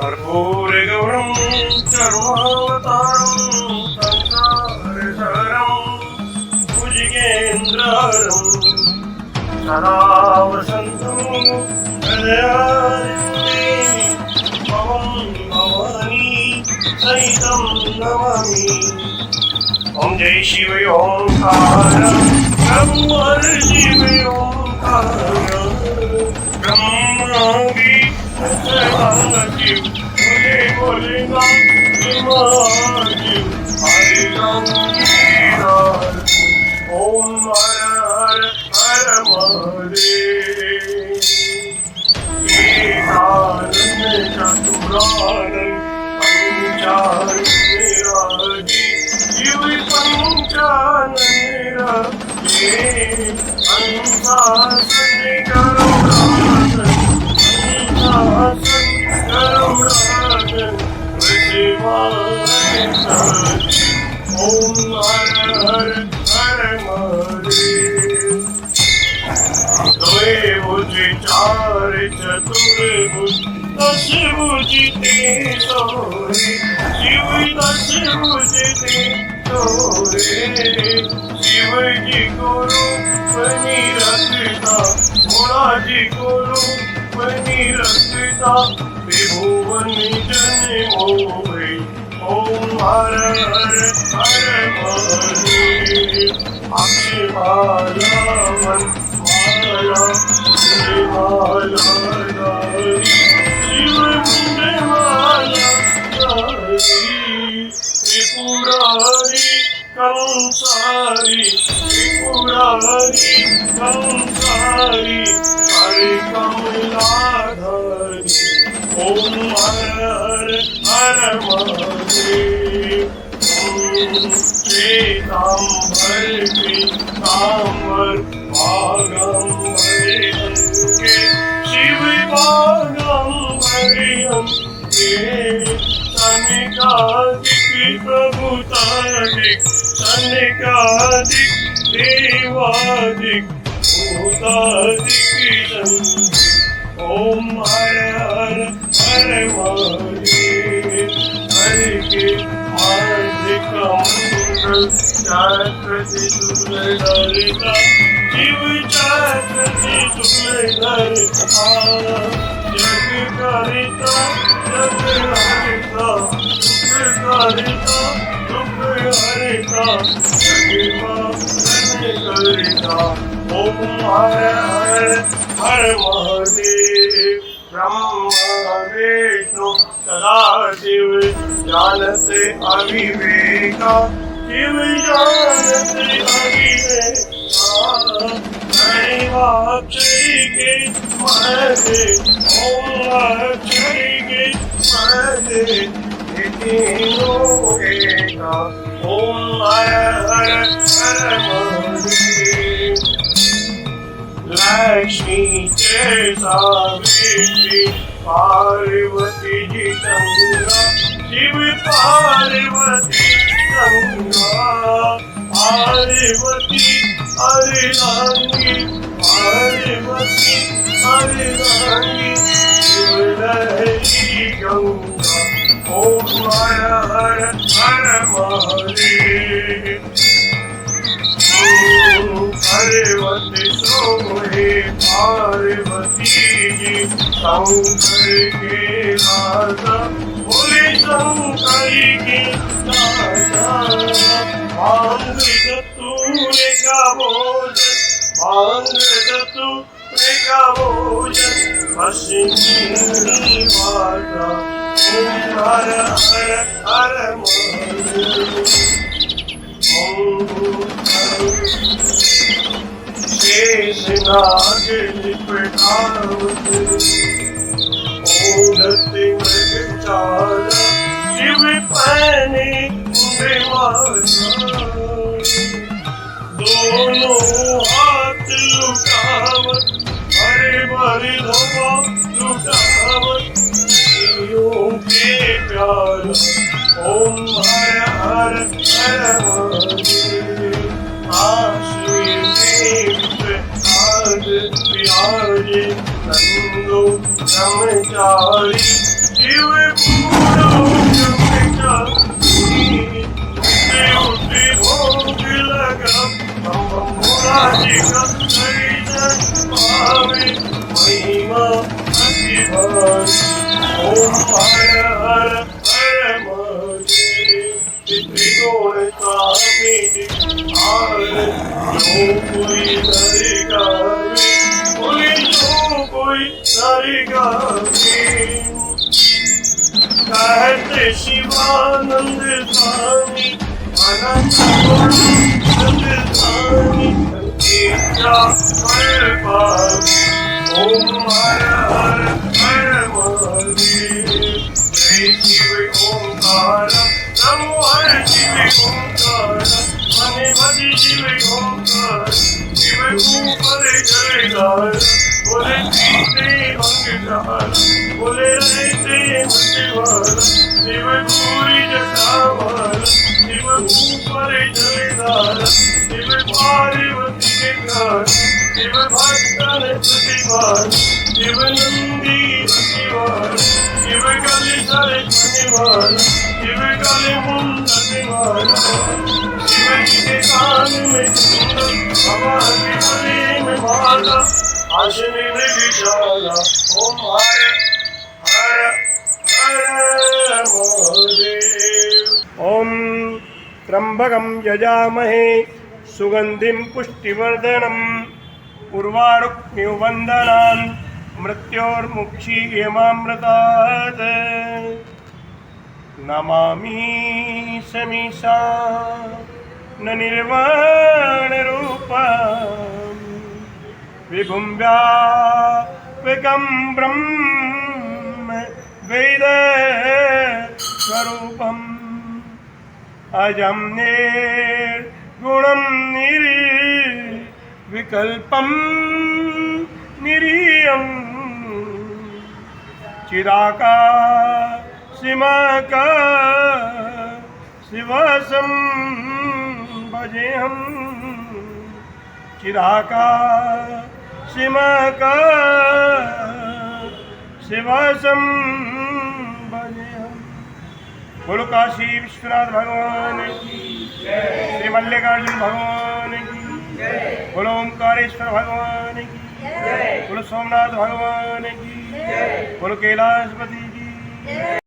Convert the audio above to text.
कर्पूरगौरं सर्वावतारं संसारसारं भुजगेन्द्रहरं सदा वसन्तं हृदयारण्ये भवं भवानी सहितं नमामि। ॐ जय शिव ओंकार ब्रह्म शिव ओंकार ब्रह्मा शिव मुझे बोलेगा हरे राम ओम हर हर हर महादेव चतुरानंद पंचानंदी शिव पंचानंदी अनुशासन करुणासन ओम हर हर हर महादेव। द्वे भुज चार चतुर्भुज दश भुज ते सोरे शिव दश भुज ते सोरे शिव जी को रूप रखता भोला जी को रूप रखता त्रिभुवन जन मोहे। ओम हर हर हर महादेव। अक्षमाला मन माला माला शिव मुंडे माला त्रिपुरारी कंसारी त्रिपुरारी कंसारी हरे कमलाधारी। ओम हर हर हर महादेव। श्वेतांबर पीतांबर भागंबरे अंके शिव भागंबरे सनिकादिक प्रभुतादिक सनिकादिक देवादिक भूतादिक। ओम हर हर हर महादेव। हरि के हार्दिक मंगल चक्रति शुक्लधरिता शिव चक्रति शुक्लधरिता जग करिता जग हरिता सुख करिता दुख हरिता जग करिता। ओम हर हर हर महादेव। ब्रह्मा विष्णु सदाशिव जानते अविवेका शिव जानते अविवेका अक्षरी के महे ओम अक्षरी के महे तीनों एका। ओम हर हर हर महादेव। लक्ष्मी के सावित्री पार्वती जी गंगा शिव पार्वती गंगा पार्वती हरिरांगी पार्वती हरिरांगी शिवलहरी गंगा। ओम हर हर हर महादेव। पार्वती सोहे पार्वती जी शंकर के राजा बोले शंकर के राजा। भांग चतुरे का भोजन भांग चतुरे का भोजन पश्चिमी माता। ओम हर हर हर महादेव। शेषनाग लिपटावत ओढ़ते मृगचाला शिव पहने माला। दोनों हाथ लुटावत पर धोखा लुटावत जीवों के प्यार ओम हर हर हर महादेव आश्रय देव आज विराजे नंदो ब्रह्मचारी शिव पूरो ब्रह्मचारी उठे भोग लगा भोला जी का दर्शन पावे महिमा अति भारी ओम हर हर हर महादेव त्रिगुण स्वामी आर जो कोई नर गावे बोले जो कोई नर गावे कहते शिवानंद स्वामी अनंत स्वामी इच्छा हर पावे ओम हर हर हर महादेव जय शिव ओंकार नमो हर शिव ओंकार मने भजी शिव ओंकार शिव ऊपर जयकार बोले पीते अंगदार बोले रहते मत शिव पूरी जटावार शिव ऊपर जयदार शिव पार्वती के घर शिव भक्तन प्रतिवार शिव नंदी प्रतिवार शिव गले सरे प्रतिवार शिव गले मुंडवार शिव जी के कान में कुंडल हवा के गले में माला आशने में विशाला ओम हर हर हर महादेव ओम त्र्यंबकं यजामहे सुगंधिं पुष्टिवर्धनम् उर्वारुक्मिवन्दनान् मृत्योर्मुक्षीयमामृतात् नमामि समीसा न निर्वाणरूपम् विभुं व्यापकं ब्रह्म वेदस्वरूपम् अजं निर्गुणं निर्विकल्पं निरीयं चिदाकाशमाकाशवासं भजेऽहं चिदाकाशमाकाशवासं भजेऽहं। बोलो काशी विश्वनाथ भगवान की जय, श्री मल्लिकार्जुन भगवान की जय, बोलो ओंकारेश्वर भगवान की जय, बोलो सोमनाथ भगवान की जय, बोलो कैलाशपति की जय।